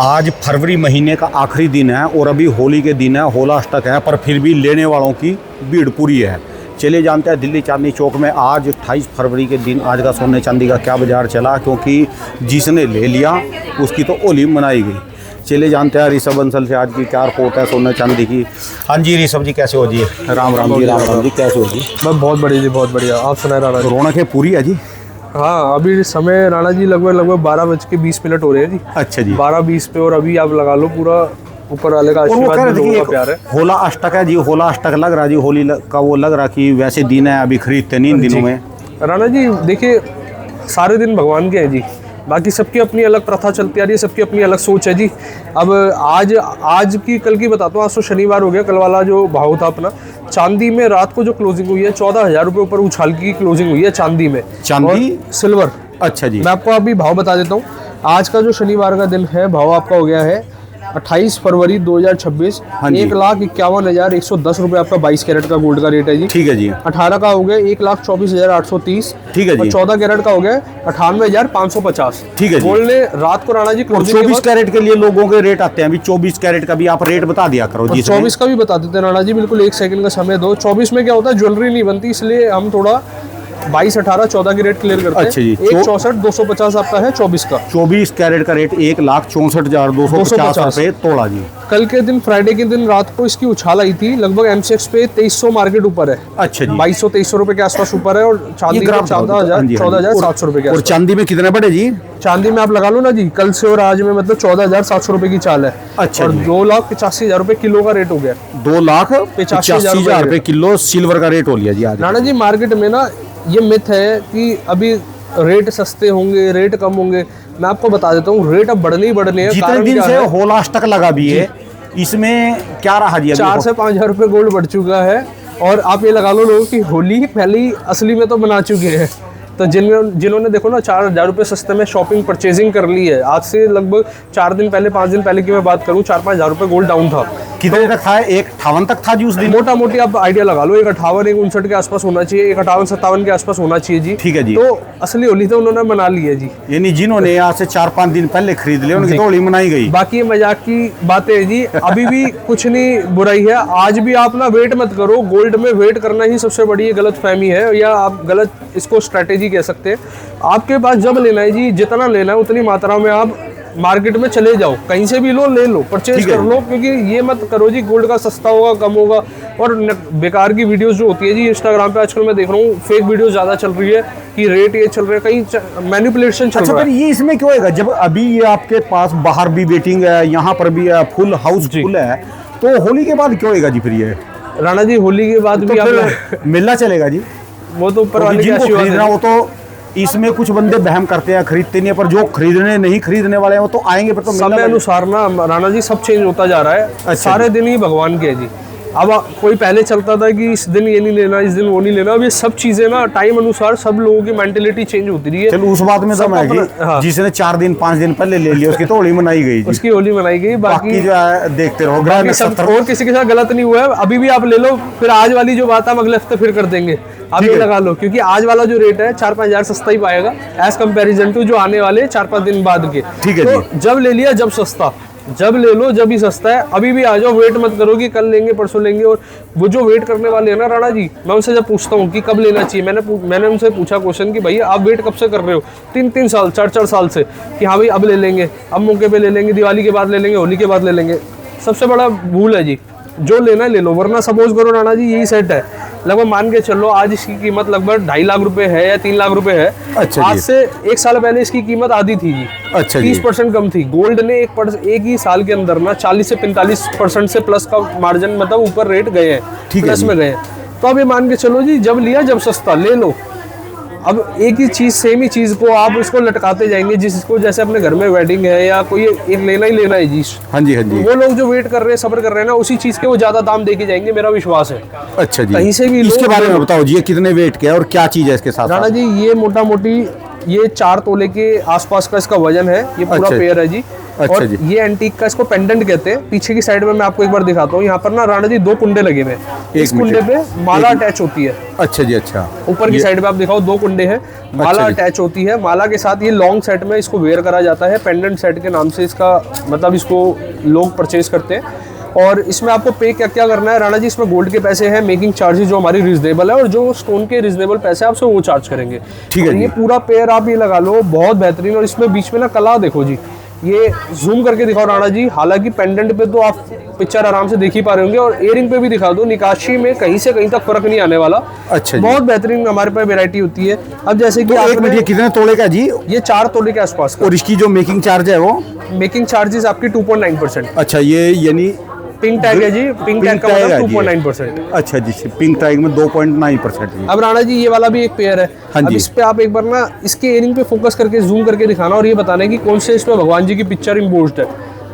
आज फरवरी महीने का आखिरी दिन है और अभी होली के दिन है, होला अष्टक है, पर फिर भी लेने वालों की भीड़ पूरी है। चले जानते हैं दिल्ली चांदनी चौक में आज 28 फरवरी के दिन आज का सोने चांदी का क्या बाजार चला, क्योंकि जिसने ले लिया उसकी तो होली मनाई गई। चले जानते हैं ऋषभ बंसल से आज की क्या रिपोर्ट है सोने चांदी की। हाँ जी ऋषभ जी, कैसे हो जी? राम राम जी, राम राम जी, कैसे हो जी? मैं बहुत बढ़िया जी, बहुत बढ़िया। आप सुनाए राणा जी? रौनक है पूरी है जी। हाँ, अभी समय राणा जी लगभग 12:20 हो रहे हैं जी। अच्छा जी, 12:20 पे, और अभी आप लगा लो पूरा ऊपर वाले का आशीर्वाद, लोगों का प्यार है। होला अष्टक है जी, होला अष्टक लग रहा जी, होली का वो लग रहा कि वैसे दिन है, अभी खरीदते नहीं इन दिनों में। राणा जी देखिए, सारे दिन भगवान के हैं जी, बाकी सबकी अपनी अलग प्रथा चलती आ रही है, सबकी अपनी अलग सोच है जी। अब आज की कल की बताता हूँ। आज तो शनिवार हो गया, कल वाला जो भाव था अपना चांदी में रात को जो क्लोजिंग हुई है 14,000 रुपये ऊपर उछाल की क्लोजिंग हुई है चांदी में, चांदी सिल्वर। अच्छा जी, मैं आपको अभी भाव बता देता हूँ। आज का जो शनिवार का दिन है, भाव आपका हो गया है 28 फरवरी 2026, हाँ जी। 1,51,110 रुपये आपका 22 कैरेट का गोल्ड का रेट है जी। ठीक है जी। 18 का हो गया 1,24,830। ठीक है जी। और 14 कैरेट का हो गया 98,550। ठीक है जी। गोल्ड ने रात को राणा जी क्लोजिंग 24 कैरेट के लिए लोगों के रेट आते हैं, अभी 24 कैरेट का भी आप रेट बता दिया करो जी। 24 का भी बता देते हैं राणा जी, बिल्कुल 1 सेकंड का समय दो। 24 में क्या होता है, ज्वेलरी नहीं बनती, इसलिए हम थोड़ा 22, 18, 14 की रेट क्लियर करते हैं। अच्छा जी। 1,64,250 आपका है 24 का। 24 कैरेट का रेट 1,64,250 रुपये तोड़ा जी। कल के दिन फ्राइडे के दिन रात को इसकी उछाल आई थी, लगभग एमसीएक्स पे 2300 मार्केट ऊपर है। अच्छा जी, 2200-2300 रुपए के आसपास ऊपर है। और चांदी का 14,700 रुपए के और आसपास। चांदी में कितने बड़े जी? चांदी में आप लगा लो ना जी, कल से और आज में मतलब 14,700 रुपए की चाल है। अच्छा और जी। 2,85,000 रुपए किलो का रेट हो गया। 2,85,000 रुपये किलो सिल्वर का रेट हो लिया जी आज। राणा जी मार्केट में ना ये मिथ है कि अभी रेट सस्ते होंगे, रेट कम होंगे। मैं आपको बता देता हूँ, रेट अब बढ़ने ही बढ़ने हैं। जितने दिन से होला अष्टक लगा भी है, इसमें क्या रहा जी? 4 से 5,000 रुपये गोल्ड बढ़ चुका है। और आप ये लगा लो लोग कि होली पहले ही असली में तो मना चुके हैं। तो जिन्होंने देखो ना 4,000 रुपये सस्ते में शॉपिंग परचेजिंग कर ली है, आज से लगभग 4 दिन पहले 5 दिन पहले की मैं बात करूँ, 4-5 हज़ार रुपये गोल्ड डाउन था। कितने तक था? 1,58 तक था जी उस दिन। मोटा मोटी आप आइडिया लगा लो, 1,58, 1,59 के आसपास होना चाहिए, 1,58-57 के आसपास होना चाहिए जी। ठीक है जी। तो असली होली तो उन्होंने मना ली है जी। यानी जिन्होंने यहाँ से 4-5 दिन पहले खरीद लिया उनकी तो होली मनाई गई। बाकी ये मजाक की बातें है जी, अभी भी कुछ नहीं बुराई है। आज भी आप ना वेट मत करो, गोल्ड में वेट करना ही सबसे बड़ी गलत फहमी है, या आप गलत इसको स्ट्रैटेजी कह सकते हैं। आपके पास जब लेना है जी, जितना लेना है उतनी मात्रा में आप मार्केट में चले जाओ, कहीं से भी लो, ले लो, परचेज कर लो। क्योंकि ये मत करो जी गोल्ड का सस्ता होगा, कम होगा। और बेकार की वीडियोस जो होती है जी इंस्टाग्राम पे आजकल मैं देख रहा हूँ, फेक वीडियोस ज़्यादा चल रही है कि रेट ये चल रहा है, कहीं मैनिपुलेशन चल रहा है। ये इसमें क्यों होगा जब अभी ये आपके पास बाहर भी वेटिंग है, यहाँ पर भी है, फुल हाउस फुल है, तो होली के बाद क्यों होगा जी फिर ये? राणा जी होली के बाद भी आप मिलना चलेगा जी, वो तो ऊपर वाले जिनको खरीदना वो तो इसमें कुछ बंदे बहम करते हैं, खरीदते नहीं है, पर जो नहीं खरीदने वाले हैं वो तो आएंगे। पर तो समय अनुसार ना राणा जी सब चेंज होता जा रहा है। अच्छा सारे दिन ही भगवान के है जी। अब कोई पहले चलता था कि इस दिन ये नहीं लेना, इस दिन वो नहीं लेना। अब ये सब चीजें ना टाइम अनुसार सब लोगों की मेंटेलिटी चेंज होती रही है। चलो उस बात में दम है कि जिसने 4 दिन 5 दिन पहले ले लिया उसकी तो होली मनाई गई, उसकी होली मनाई गई। बाकी जो है देखते रहो, और किसी के साथ गलत नहीं हुआ है। अभी भी आप ले लो, फिर आज वाली जो बात हम अगले हफ्ते फिर कर देंगे। आप ये लगा लो, क्योंकि आज वाला जो रेट है 4-5 हज़ार सस्ता ही पाएगा एज कंपेरिजन टू जो आने वाले 4-5 दिन बाद के। ठीक है तो जब ले लिया जब सस्ता, जब ले लो जब ही सस्ता है। अभी भी आ जाओ, वेट मत करो कि कल लेंगे परसों लेंगे। और वो जो वेट करने वाले हैं ना राणा जी, मैं उनसे जब पूछता हूँ कि कब लेना चाहिए, मैंने उनसे पूछा क्वेश्चन कि भैया आप वेट कब से कर रहे हो? 3-3 साल 4-4 साल से, कि हाँ भाई अब ले लेंगे, अब मौके पे ले लेंगे, दिवाली के बाद ले लेंगे, होली के बाद ले लेंगे। सबसे बड़ा भूल है जी, जो लेना है ले लो, वरना सपोज करो राणा जी यही सेट है, लगभग मान के चलो आज इसकी कीमत लगभग 2.5 लाख रुपए है या 3 लाख रुपए है। अच्छा आज से 1 साल पहले इसकी कीमत आधी थी जी। अच्छा 30% कम थी। गोल्ड ने एक ही साल के अंदर ना 40 से 45% से प्लस का मार्जिन, मतलब ऊपर रेट गए हैं, प्लस में गए हैं। तो अब ये मान के चलो जी, जब लिया जब सस्ता ले लो। अब एक ही चीज़, सेम ही चीज़ को आप इसको लटकाते जाएंगे, जिसको जैसे अपने घर में वेडिंग है या कोई एक लेना ही लेना है जी। हाँ जी, हाँ जी। वो लोग जो वेट कर रहे हैं, सब्र कर रहे हैं ना, उसी चीज़ के वो ज़्यादा दाम दे के जाएंगे, मेरा विश्वास है। अच्छा जी, कहीं से भी इसके बारे में बताओ जी, ये कितने वेट के है और क्या चीज़ है इसके साथ? राणा जी ये मोटा मोटी ये 4 तोले के आसपास का इसका वजन है। ये पूरा पेयर है जी। अच्छा और जी। ये एंटीक का इसको पेंडेंट कहते हैं। पीछे की साइड में मैं आपको एक बार दिखाता हूँ। यहाँ पर ना राणा जी 2 कुंडे लगे हुए हैं। इस मिनट। कुंडे पे माला अटैच होती है। अच्छा जी, अच्छा। ऊपर की साइड पे आप दिखाओ 2 कुंडे हैं, माला जी। अटैच होती है। माला के साथ ये लॉन्ग सेट में इसको वेयर करा जाता है, पेंडेंट सेट के नाम से इसका मतलब इसको लोग परचेज करते हैं। और इसमें आपको पे क्या क्या करना है राणा जी, इसमें गोल्ड के पैसे हैं, मेकिंग चार्जेस जो हमारी रिजनेबल है, और जो स्टोन के रिजनेबल पैसे आपसे वो चार्ज करेंगे। ठीक है और जी। ये पूरा पेयर आप ये लगा लो, बहुत बेहतरीन। और इसमें बीच में ना कला देखो जी, ये जूम करके दिखाओ राणा जी। हालांकि पेंडेंट पे तो आप पिक्चर आराम से देख ही पा रहे होंगे, और इयरिंग पे भी दिखा दो, निकाशी में कहीं से कहीं तक फर्क नहीं आने वाला। अच्छा जी। बहुत बेहतरीन हमारे पास वैरायटी होती है। अब जैसे कि तो एक मिनट, ये कितने तोले का जी? ये 4 तोले के आसपास का। और इसकी जो मेकिंग चार्ज है वो? मेकिंग चार्जेस आपकी 2.9%। अच्छा, ये यानी पिंक टैग है जी, पिंक टैग का टैग है मतलब जी। 2.9%। अच्छा जी, पिंक टैग में 2.9%। अब राणा जी ये वाला भी एक पेयर है। हाँ अब जी। इस पे आप एक बार ना इसके इयरिंग पे फोकस करके जूम करके दिखाना, और ये बताना है कि कौन से इसमें भगवान जी की पिक्चर इम्पोज्ड है।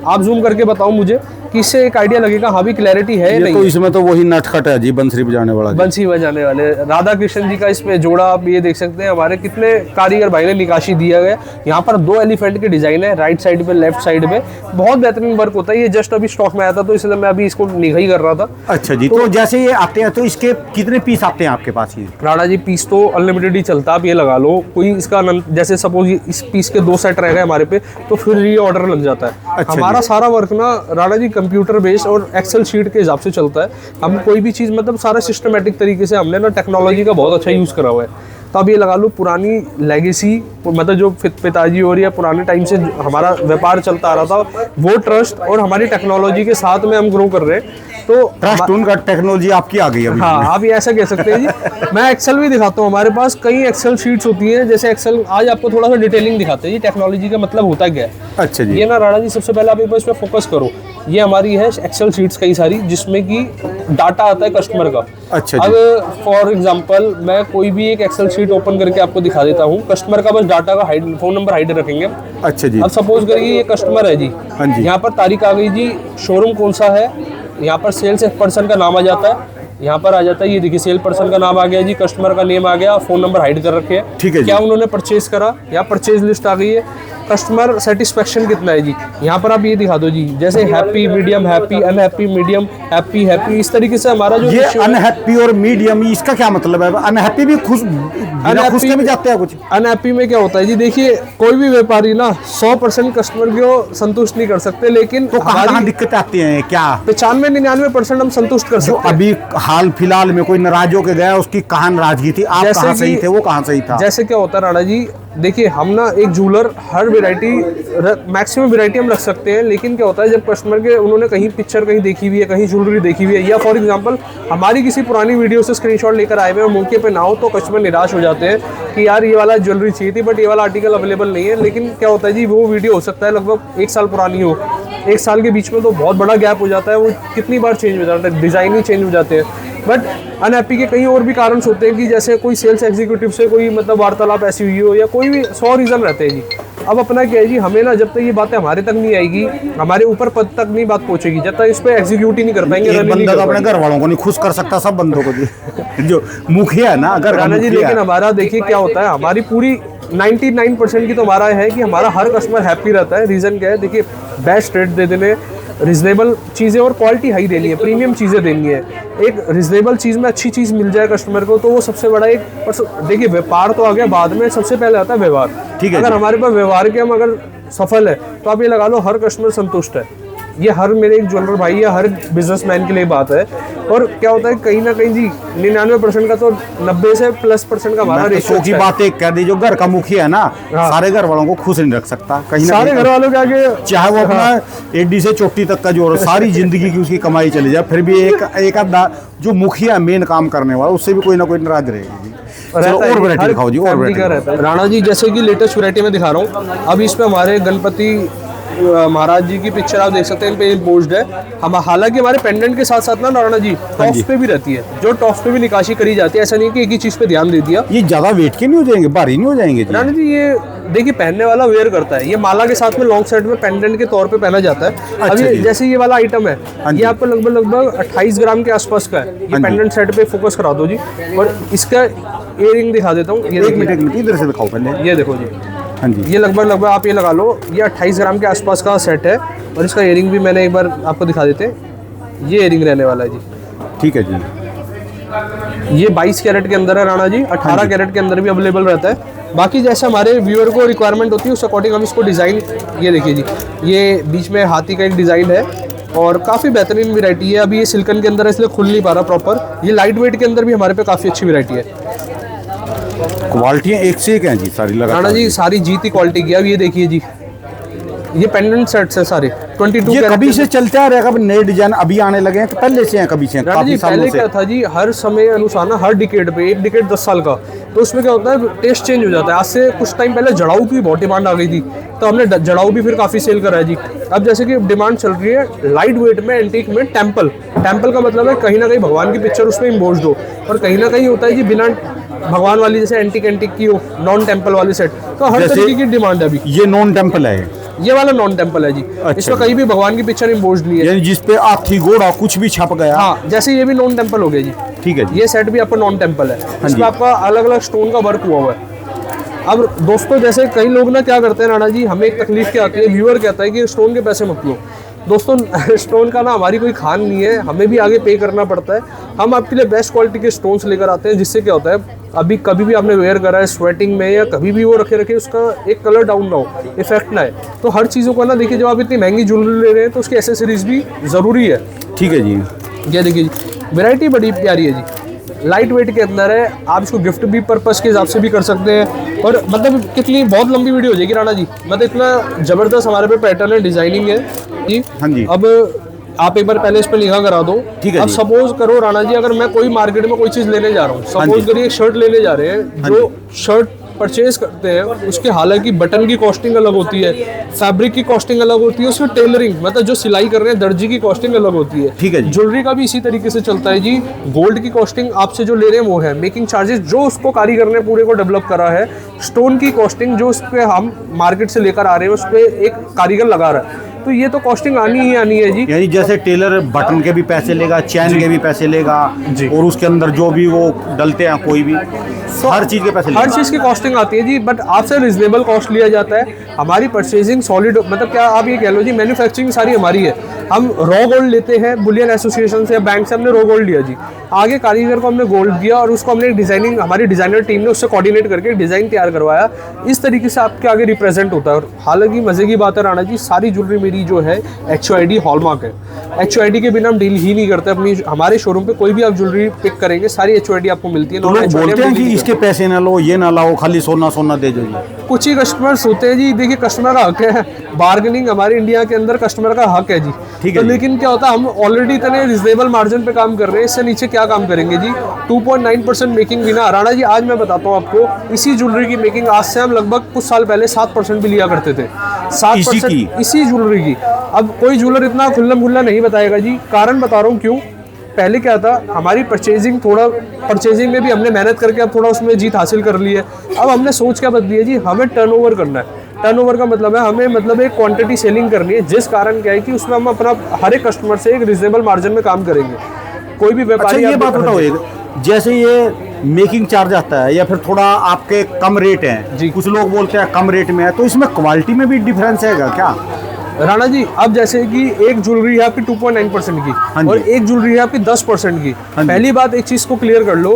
आप जूम करके बताओ मुझे कि इससे एक आइडिया लगेगा हाँ भी क्लैरिटी है या ये नहीं। तो इसमें तो वही नटखट है जी, बंसरी बजाने वाला जी। बंसी बजाने वाले राधा कृष्ण जी का इसमें जोड़ा आप ये देख सकते हैं। हमारे कितने कारीगर भाई ने निकाशी दिया गया। यहाँ पर 2 एलिफेंट के डिजाइन है, राइट साइड पे लेफ्ट साइड पे, बहुत बेहतरीन वर्क होता है। ये जस्ट अभी स्टॉक में आया था, तो इसलिए मैं अभी इसको निगाही कर रहा था। अच्छा जी, तो जैसे ये आते हैं तो इसके कितने पीस आते हैं आपके पास? ये राणा जी पीस तो अनलिमिटेड ही चलता है। आप ये लगा लो, कोई इसका जैसे सपोज इस पीस के 2 सेट रह गए हमारे पे, तो फिर री ऑर्डर लग जाता है। अच्छा हमारा सारा वर्क ना राणा जी कंप्यूटर बेस्ड और एक्सेल शीट के हिसाब से चलता है। हम कोई भी चीज़ मतलब सारा सिस्टमेटिक तरीके से हमने ना टेक्नोलॉजी का बहुत अच्छा यूज़ करा हुआ है। तो अब ये लगा लो पुरानी लेगेसी, मतलब जो पिताजी और या पुराने टाइम से हमारा व्यापार चलता आ रहा था, वो ट्रस्ट और हमारी टेक्नोलॉजी के साथ में हम ग्रो कर रहे हैं। तो ट्रस्ट उनका, टेक्नोलॉजी आपकी आ गई अभी। हाँ, आप ये ऐसा कह सकते हैं जी। मैं एक्सेल भी दिखाता हूँ, हमारे पास कई एक्सेल शीट्स होती हैं। जैसे एक्सेल आज आपको थोड़ा सा डिटेलिंग दिखाते हैं जी, टेक्नोलॉजी का मतलब होता क्या है। अच्छा जी। ये ना राणा जी सबसे पहले आप एक बार इस पर फोकस करो। ये हमारी है एक्सेल शीट्स कई सारी, जिसमें कि डाटा आता है कस्टमर का। अच्छा जी। अब फॉर एग्जांपल मैं कोई भी एक एक्सेल शीट ओपन करके आपको दिखा देता हूँ। कस्टमर का बस डाटा का हाइड, फोन नंबर हाइड रखेंगे। अच्छा जी। अब सपोज करिए ये कस्टमर है जी। हाँ जी। यहाँ पर तारीख आ गई जी, शोरूम कौन सा है, यहाँ पर सेल्स पर्सन का नाम आ जाता है, यहाँ पर आ जाता है। ये देखिए सेल पर्सन का नाम आ गया जी, कस्टमर का नेम आ गया, फोन नंबर हाइड कर रखे हैं। ठीक है जी। क्या उन्होंने परचेज करा, या परचेज लिस्ट आ गई है। कस्टमर सेटिस्फेक्शन कितना है जी, यहाँ पर आप ये दिखा दो जी। जैसे happy, medium, happy, unhappy, medium, happy, happy, इस तरीके से हमारा जो ये ratio है- अनहैप्पी और मीडियम, इसका क्या मतलब है? अनहैप्पी भी खुश, बिना खुश के भी जाते हैं कुछ? अनहैप्पी में क्या होता है जी, देखिए कोई भी व्यापारी ना 100% कस्टमर को संतुष्ट नहीं कर सकते, लेकिन तो कहाँ दिक्कत आती है क्या? 95-99% हम संतुष्ट कर जो सकते हैं। अभी हाल फिलहाल में कोई नाराज होके गया, उसकी कहाँ नाराजगी थी? आप जैसे कहाँ कि- सही थे, वो कहाँ सही था? जैसे क्या होता है राणा जी, देखिए हम ना एक जूलर हर वैरायटी, मैक्सिमम वैरायटी हम रख सकते हैं, लेकिन क्या होता है जब कस्टमर के उन्होंने कहीं पिक्चर कहीं देखी हुई है, कहीं ज्वेलरी देखी हुई है, या फॉर एग्जांपल हमारी किसी पुरानी वीडियो से स्क्रीनशॉट लेकर आए हुए और मौके पे ना हो, तो कस्टमर निराश हो जाते हैं कि यार ये वाला ज्वेलरी चाहिए थी बट ये वाला आर्टिकल अवेलेबल नहीं है। लेकिन क्या होता है जी, वो वीडियो हो सकता है लगभग 1 साल पुरानी हो, 1 साल के बीच में तो बहुत बड़ा गैप हो जाता है, वो कितनी बार चेंज हो जाता है, डिज़ाइन ही चेंज हो जाते हैं। बट अनहैप्पी के कई और भी कारण होते हैं कि जैसे कोई सेल्स एग्जीक्यूटिव से कोई मतलब वार्तालाप ऐसी हुई हो, या कोई भी 100 रीज़न रहते हैं जी। अब अपना क्या है जी, हमें ना जब तक ये बातें हमारे तक नहीं आएगी, हमारे ऊपर पद तक नहीं बात पहुंचेगी, जब तक इस पर एग्जीक्यूट ही नहीं कर पाएंगे, एक रन ही नहीं बंदा कर तो अपने पाएंगे। घर वालों को नहीं खुश कर सकता, सब बंदों को जी। जो मुखिया है ना, अगर राणा जी लेकिन हमारा देखिए क्या होता है, हमारी पूरी 99% की तो हमारा है कि हमारा हर कस्टमर हैप्पी रहता है। रीज़न क्या है, देखिए बेस्ट रेट दे देने, रिजनेबल चीज़ें और क्वालिटी हाई देनी है, प्रीमियम चीज़ें देनी है। एक रिजनेबल चीज़ में अच्छी चीज़ मिल जाए कस्टमर को, तो वो सबसे बड़ा एक। देखिए व्यापार तो आ गया बाद में, सबसे पहले आता है व्यवहार। ठीक है अगर जी। हमारे पास व्यवहार के हम अगर सफल है, तो आप ये लगा लो हर कस्टमर संतुष्ट है। ये हर मेरे एक ज्वेलर भाई या हर बिजनेसमैन के लिए बात है। और क्या होता है कहीं ना कहीं जी 99% का तो 90 से +% का हमारा मैं तो रेशियो सौ की बात एक कह दी, जो घर का मुखिया है ना, हाँ। सारे घर वालों को खुश नहीं रख सकता कहीं ना सारे कहीं। घर वालों के आगे, चाहे वो अपना एडी से चोटी तक का जो सारी जिंदगी की उसकी कमाई चली जाए, फिर भी एक आधा जो मुखिया मेन काम करने वाला, उससे भी कोई ना कोई नाराज रहेगी। चलो और वैरायटी दिखाओ जी, और वैरायटी। राणा जी जैसे कि लेटेस्ट वैरायटी में दिखा रहा हूँ। अब इसमें हमारे गणपति महाराज जी की पिक्चर आप देख सकते हैं, इन पे पोस्ड है। हम हालांकि हमारे पेंडेंट के साथ साथ ना राणा जी टॉप्स पे भी रहती है, जो टॉप्स पे भी निकाशी करी जाती है। ऐसा नहीं कि एक ही चीज़ पे ध्यान दे दिया। ये ज्यादा वेट के नहीं हो जाएंगे, भारी नहीं हो जाएंगे जी? राणा जी ये देखिए पहनने वाला वेयर करता है, ये माला के साथ में लॉन्ग सेट में पेंडेंट के तौर पे पहना जाता है। अच्छा अभी जी। जैसे ये वाला आइटम है, हाँ जी। ये आपको लगभग 28 ग्राम के आसपास का है। ये हाँ जी। पेंडेंट सेट पे फोकस करा दो जी। और इसका इयरिंग दिखा देता हूँ। ये एक देखिए, मिनट इधर से दिखाओ पहले। ये देखो जी, हाँ जी। ये लगभग आप ये लगा लो, ये 28 ग्राम के आसपास का सेट है। और इसका इयरिंग भी मैंने एक बार आपको दिखा देते हैं, ये इयरिंग रहने वाला है जी। ठीक है जी। ये 22 कैरेट के अंदर है राणा जी, 18 कैरेट के अंदर भी अवेलेबल रहता है। बाकी जैसे हमारे व्यूअर को रिक्वायरमेंट होती है उस अकॉर्डिंग हम इसको डिज़ाइन, ये देखिए जी, ये बीच में हाथी का एक डिज़ाइन है और काफ़ी बेहतरीन वैरायटी है। अभी ये सिल्कन के अंदर है इसलिए खुल नहीं पा रहा प्रॉपर। ये लाइट वेट के अंदर भी हमारे पे काफ़ी अच्छी वैरायटी है। क्वालिटियाँ एक से एक हैं जी सारी लगातार। राणा जी सारी जीती क्वालिटी की। अब ये देखिए जी, ये पेंडेंट सेट्स है सारे 22 ये कैरेट कभी के से चलते आ रहे हैं, नए डिजाइन अभी आने लगे हैं कि पहले से हैं? कभी से हैं, राणा जी काफी सालों पहले से। क्या था जी, हर समय अनुसार ना, हर डिकेड पे, एक डिकेड 10 साल का, तो उसमें क्या होता है टेस्ट चेंज हो जाता है। आज से कुछ टाइम पहले जड़ाऊ की बहुत डिमांड आ गई थी, तो हमने जड़ाऊ भी फिर काफ़ी सेल करा है जी। अब जैसे कि डिमांड चल रही है लाइट वेट में, एंटीक में, टेम्पल। टेम्पल का मतलब है कहीं ना कहीं भगवान की पिक्चर उसमें इम्बोज्ड हो, और कहीं ना कहीं होता है जी बिना भगवान वाली, जैसे एंटीक की हो, नॉन टेम्पल वाली सेट। तो हर जैसे तरीके की डिमांड है अभी। ये नॉन टेम्पल है, ये वाला नॉन टेम्पल है जी। इसमें कहीं भी भगवान की पिक्चर इम्बोज्ड नहीं है, यानी जिसपे हाथी घोड़ा कुछ भी छप गया। हाँ, जैसे ये भी नॉन टेम्पल हो गया जी। ठीक है जी। ये सेट भी आपका नॉन टेम्पल है, इसमें आपका अलग अलग स्टोन का वर्क हुआ हुआ है। अब दोस्तों जैसे कई लोग ना क्या करते हैं राणा जी, हमें एक तकलीफ क्या आती है, व्यूअर कहता है कि स्टोन के पैसे मत लो। दोस्तों स्टोन का ना हमारी कोई खान नहीं है, हमें भी आगे पे करना पड़ता है। हम आपके लिए बेस्ट क्वालिटी के स्टोन्स लेकर आते हैं, जिससे क्या होता है अभी कभी भी आपने वेयर करा है स्वेटिंग में या कभी भी वो रखे उसका एक कलर डाउन ना हो, इफेक्ट ना है। तो हर चीज़ों को ना देखिए, जब आप इतनी महंगी ज्वेलरी ले रहे हैं तो उसकी एसेसरीज भी ज़रूरी है। ठीक है जी। ये देखिए जी, वैरायटी बड़ी प्यारी है जी, लाइट वेट के अंदर है। आप इसको गिफ्ट भी पर्पस के हिसाब से भी कर सकते हैं। और मतलब कितनी बहुत लंबी वीडियो हो जाएगी राणा जी, मतलब इतना ज़बरदस्त हमारे पे पैटर्न है, डिजाइनिंग है जी। हाँ जी। अब आप एक बार पहले इस पर लिखा करा दो। ठीक है अब जी। सपोज करो राणा जी, अगर मैं कोई मार्केट में कोई चीज़ लेने जा रहा हूँ, सपोज करिए एक शर्ट लेने जा रहे हैं, जो शर्ट परचेज करते हैं उसके हालांकि बटन की कॉस्टिंग अलग होती है, फैब्रिक की कॉस्टिंग अलग होती है, उसमें टेलरिंग मतलब जो सिलाई कर रहे हैं दर्जी की कॉस्टिंग अलग होती है। ठीक है जी। ज्वेलरी का भी इसी तरीके से चलता है जी। गोल्ड की कॉस्टिंग आपसे जो ले रहे हैं वो है, मेकिंग चार्जेस जो उसको कारीगर ने पूरे को डेवलप करा है, स्टोन की कॉस्टिंग जो उस पर हम मार्केट से लेकर आ रहे हैं उस पर एक कारीगर लगा रहा है, तो ये तो कॉस्टिंग आनी ही आनी है जी। यानी जैसे टेलर बटन के भी पैसे लेगा, चैन के भी पैसे लेगा जी। और उसके अंदर जो भी वो डलते हैं कोई भी, हर चीज़ के पैसे हर लेगा। चीज़ की कॉस्टिंग आती है जी, बट आपसे रिजनेबल कॉस्ट लिया जाता है। हमारी परचेजिंग सॉलिड, मतलब क्या आप ये कह लो जी, मैन्युफैक्चरिंग सारी हमारी है। हम रॉ गोल्ड लेते हैं बुलियन एसोसिएशन से या बैंक से, हमने रॉ गोल्ड लिया जी, आगे कारीगर को हमने गोल्ड दिया और उसको हमने डिजाइनिंग, हमारी डिजाइनर टीम ने उससे कोऑर्डिनेट करके डिज़ाइन तैयार करवाया। इस तरीके से आपके आगे रिप्रेजेंट होता है। और हालांकि मज़े की बात है राणा जी, सारी ज्वेलरी मेरी जो है HOID हॉलमार्क है। HOID के बिना हम डील ही नहीं करते। अपनी हमारे शोरूम पे कोई भी आप ज्वेलरी पिक करेंगे सारी HOID आपको मिलती है। तो लोग बोलते हैं कि इसके पैसे ना लो, ये ना लाओ, खाली सोना सोना दे दो। कुछ ही कस्टमर्स होते हैं जी, देखिए कस्टमर का हक है, बार्गेनिंग हमारे इंडिया के अंदर कस्टमर का हक है जी। ठीक है तो जी। लेकिन क्या होता है, हम ऑलरेडी इतने रिजनेबल मार्जिन पे काम कर रहे हैं, इससे नीचे क्या काम करेंगे जी। 2.9% मेकिंग भी ना राणा जी, आज मैं बताता हूँ आपको, इसी ज्वेलरी की मेकिंग आज से हम लगभग कुछ साल पहले 7% भी लिया करते थे। 7% इसी ज्वेलरी की। अब कोई ज्वेलर इतना खुल्लम खुल्ला नहीं बताएगा जी, कारण बता रहा हूँ क्यों। पहले क्या था, हमारी परचेजिंग में भी हमने मेहनत करके अब थोड़ा उसमें जीत हासिल कर ली है। अब हमने सोच क्या बदली है जी, हमें टर्नओवर करना है। टर्नओवर का मतलब है हमें मतलब एक क्वांटिटी सेलिंग करनी है, जिस कारण क्या है कि उसमें हम अपना हर एक कस्टमर से एक रिजनेबल मार्जिन में काम करेंगे। कोई भी व्यापारी, अच्छा ये बात बताओ, जैसे ये मेकिंग चार्ज आता है या फिर थोड़ा आपके कम रेट है जी, कुछ लोग बोलते हैं कम रेट में है, तो इसमें क्वालिटी में भी डिफरेंस है क्या? राणा जी अब जैसे कि एक ज्वेलरी है आपकी 2.9% की और एक ज्वेलरी है आपकी 10% की। पहली बात एक चीज को क्लियर कर लो,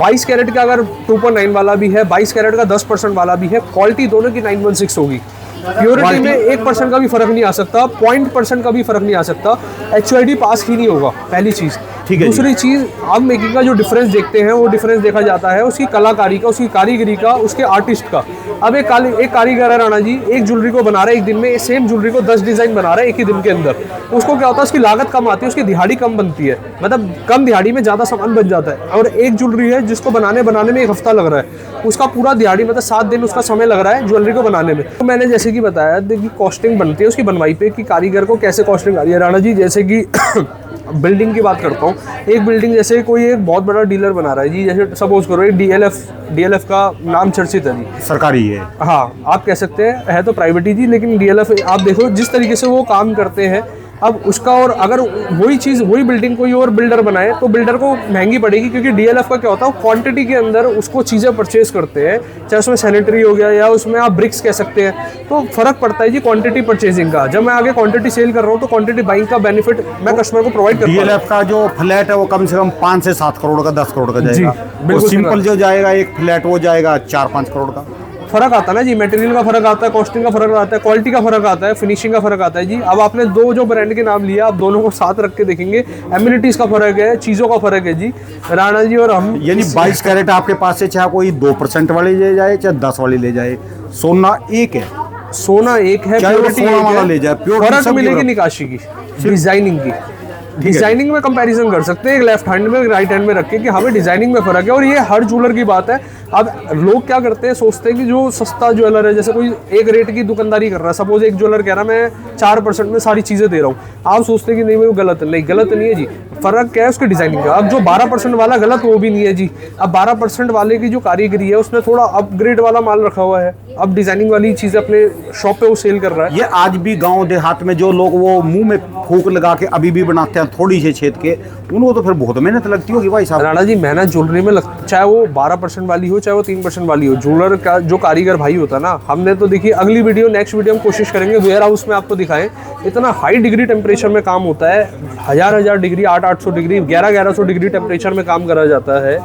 22 कैरेट का अगर 2.9 वाला भी है, 22 कैरेट का 10% वाला भी है, क्वालिटी दोनों की 916 होगी। प्योरिटी में 1% का भी फर्क नहीं आ सकता, 0.1% का भी फर्क नहीं आ सकता। HOID पास ही नहीं होगा, पहली चीज। दूसरी चीज, आप मेकिंग का जो डिफरेंस देखते हैं वो डिफरेंस देखा जाता है उसकी कलाकारी का, उसकी कारीगरी का, उसके आर्टिस्ट का। अब एक कारीगर है राणा जी, एक ज्वेलरी को बना रहा है एक दिन में, सेम ज्वेलरी को 10 डिजाइन बना रहा है एक ही दिन के अंदर। उसको क्या होता है, उसकी लागत कम आती है, उसकी दिहाड़ी कम बनती है, मतलब कम दिहाड़ी में ज्यादा सामान बन जाता है। और एक ज्वेलरी है जिसको बनाने में 1 हफ्ता लग रहा है, उसका पूरा दिहाड़ी मतलब 7 दिन उसका समय लग रहा है ज्वेलरी को बनाने में। तो मैंने जैसे कि बताया, देखिए कॉस्टिंग बनती है उसकी बनवाई पे कि कारीगर को कैसे कॉस्टिंग आ रही है राणा जी। जैसे कि बिल्डिंग की बात करता हूँ, एक बिल्डिंग जैसे कोई एक बहुत बड़ा डीलर बना रहा है जी, जैसे सपोज करो एक DLF का नाम चर्चित है जी, सरकारी है। हाँ आप कह सकते हैं, है तो प्राइवेट ही जी, लेकिन DLF आप देखो जिस तरीके से वो काम करते हैं, अब उसका, और अगर वही चीज़ वही बिल्डिंग कोई और बिल्डर बनाए तो बिल्डर को महंगी पड़ेगी, क्योंकि डीएलएफ का क्या होता है, क्वांटिटी के अंदर उसको चीज़ें परचेज करते हैं, चाहे उसमें सैनिटरी हो गया या उसमें आप ब्रिक्स कह सकते हैं, तो फर्क पड़ता है जी क्वांटिटी परचेजिंग का। जब मैं आगे क्वांटिटी सेल कर रहा हूँ तो क्वांटिटी बाइंग का बेनिफिट मैं कस्टमर को प्रोवाइड करता हूँ। डीएलएफ का जो फ्लैट है वो कम से कम 5 से 7 करोड़ का, 10 करोड़ का जाएगा। बिल्कुल और सिंपल जो जाएगा एक फ्लैट वो जाएगा 4-5 करोड़ का। फर्क आता है ना जी, मटेरियल का फर्क आता है, कॉस्टिंग का फर्क आता है, क्वालिटी का फर्क आता है, फिनिशिंग का फर्क आता है जी। अब आपने दो जो ब्रांड के नाम लिया, आप दोनों को साथ रख के देखेंगे, एम्यूनिटीज का फर्क है, चीज़ों का फर्क है जी। राणा जी और हम, यानी 22 कैरेट आपके पास से चाहे कोई 2% वाली ले जाए चाहे 10 वाली ले जाए, सोना एक है, सोना एक है, चाहे वो प्योरिटी सोना एक वाला है। ले जाए, प्योरिटी फर्क सब मिलेगी यूरोप। निकाशी की, डिजाइनिंग की। डिजाइनिंग में कंपैरिजन कर सकते हैं, एक लेफ्ट हैंड में एक राइट हैंड में रख के, कि हमें डिजाइनिंग में फर्क है। और ये हर ज्वेलर की बात है। अब लोग क्या करते हैं, सोचते हैं कि जो सस्ता ज्वेलर है, जैसे कोई एक रेट की दुकानदारी कर रहा है, सपोज एक ज्वेलर कह रहा है मैं 4% में सारी चीज़ें दे रहा हूँ, आप सोचते हैं कि नहीं वो गलत है। नहीं, गलत नहीं है जी, फर्क क्या है उसकी डिजाइनिंग का। अब जो 12% वाला गलत वो भी नहीं है जी। अब 12% वाले की जो कारीगरी है उसमें थोड़ा अपग्रेड वाला माल रखा हुआ है, अब डिजाइनिंग वाली चीज़ें अपने शॉप पे वो सेल कर रहा है। ये आज भी गांव देहात में जो लोग वो मुंह में फूंक लगा के अभी भी बनाते हैं थोड़ी से छेद के, उनको तो फिर बहुत मेहनत लगती होगी भाई साहब। राणा जी, मेहनत ज्वेलरी में लगती, चाहे वो 12% वाली हो चाहे वो 3% वाली हो। ज्वेलर का जो कारीगर भाई होता है ना, हमने तो देखिए अगली वीडियो नेक्स्ट वीडियो हम कोशिश करेंगे वेयर हाउस में आपको दिखाएं। इतना हाई डिग्री टेम्परेचर में काम होता है, 1000 डिग्री, 800 डिग्री, 1100 डिग्री टेम्परेचर में काम करा जाता है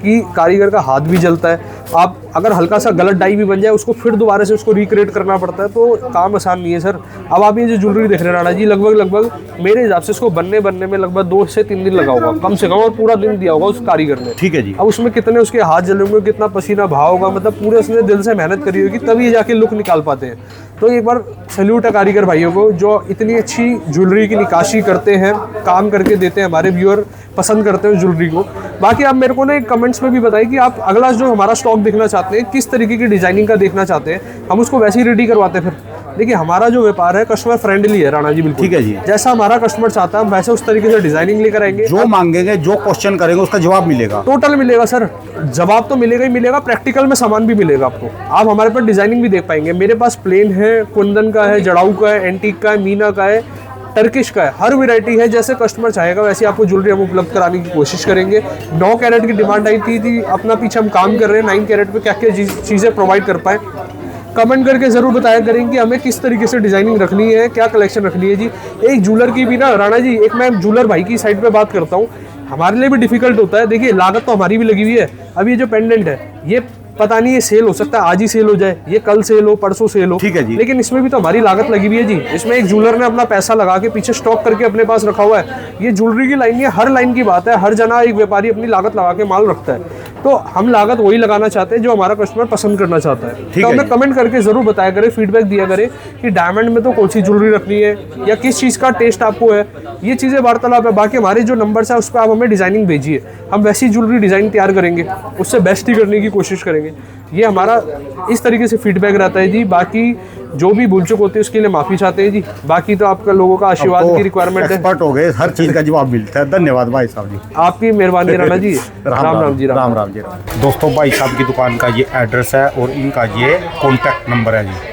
कि कारीगर का हाथ भी जलता है। आप अगर हल्का सा गलत डाई भी बन जाए उसको फिर दोबारा से उसको रिक्रिएट करना पड़ता है, तो काम आसान नहीं है सर। अब आप ये जो ज्वेलरी देख रहे हैं राणा जी, लगभग मेरे हिसाब से इसको बनने में लगभग 2 से 3 दिन लगा होगा कम से कम, और पूरा दिन दिया होगा उस कारीगर ने। ठीक है जी। अब उसमें कितने उसके हाथ जले होंगे, कितना पसीना बहा होगा, मतलब पूरे उसने दिल से मेहनत करी होगी, तभी जाके लुक निकाल पाते हैं। तो एक बार सैल्यूट है कारीगर भाइयों को जो इतनी अच्छी ज्वेलरी की निकाशी करते हैं, काम करके देते हैं, हमारे व्यूअर पसंद करते हैं ज्वेलरी को। बाकी आप मेरे को ना कमेंट्स में भी बताइए कि आप अगला जो हमारा स्टॉक देखना चाहते हैं, किस तरीके की डिजाइनिंग का देखना चाहते हैं, हम उसको वैसे ही रेडी करवाते हैं। फिर देखिए हमारा जो व्यापार है कस्टमर फ्रेंडली है राणा जी, बिल्कुल ठीक है जी। जैसा हमारा कस्टमर चाहता है हम वैसे उस तरीके से डिजाइनिंग लेकर आएंगे। जो मांगेंगे, जो क्वेश्चन करेंगे उसका जवाब मिलेगा, टोटल मिलेगा सर, जवाब तो मिलेगा ही मिलेगा, प्रैक्टिकल में सामान भी मिलेगा आपको। आप हमारे पास डिजाइनिंग भी देख पाएंगे। मेरे पास प्लेन है, कुंदन का है, जड़ाऊ का है, एंटीक का है, मीना का है, टर्किश का है, हर वैरायटी है। जैसे कस्टमर चाहेगा वैसे आपको ज्वेलरी हम उपलब्ध कराने की कोशिश करेंगे। 9 कैरेट की डिमांड आई थी अपना पीछे हम काम कर रहे हैं, 9 कैरेट पे क्या क्या चीज़ें प्रोवाइड कर पाए। कमेंट करके ज़रूर बताया करें कि हमें किस तरीके से डिजाइनिंग रखनी है, क्या कलेक्शन रखनी है जी। एक ज्वेलर की भी ना राणा जी, एक मैं ज्वेलर भाई की साइड पे बात करता हूँ, हमारे लिए भी डिफिकल्ट होता है। देखिए लागत तो हमारी भी लगी हुई है। अब ये जो पेंडेंट है ये पता नहीं ये सेल हो सकता है आज ही सेल हो जाए, ये कल सेल हो, परसों सेल हो, ठीक है जी। लेकिन इसमें भी तो हमारी लागत लगी हुई है जी। इसमें एक ज्वेलर ने अपना पैसा लगा के पीछे स्टॉक करके अपने पास रखा हुआ है। ये ज्वेलरी की लाइन, ये हर लाइन की बात है, हर जना एक व्यापारी अपनी लागत लगा के माल रखता है। तो हम लागत वही लगाना चाहते हैं जो हमारा कस्टमर पसंद करना चाहता है। तो हमें कमेंट करके जरूर बताया करें, फीडबैक दिया करें कि डायमंड में तो कौन सी ज्वेलरी रखनी है या किस चीज़ का टेस्ट आपको है, ये चीज़ें वार्तालाप है। बाकी हमारे जो नंबर्स है उस पर आप हमें डिजाइनिंग भेजिए, हम वैसी ज्वेलरी डिज़ाइन तैयार करेंगे, उससे बेस्ट ही करने की कोशिश करेंगे। ये हमारा इस तरीके से फीडबैक रहता है जी। बाकी जो भी भूल चुक होती है उसके लिए माफ़ी चाहते हैं जी। बाकी तो आपका लोगों का आशीर्वाद की रिक्वायरमेंट है। एक्सपर्ट हो गए, हर चीज़ का जवाब मिलता है। धन्यवाद भाई साहब जी, आपकी मेहरबानी राणा जी। राम राम जी, राम राम जी। दोस्तों भाई साहब की दुकान का ये एड्रेस है और इनका ये कॉन्टैक्ट नंबर है जी।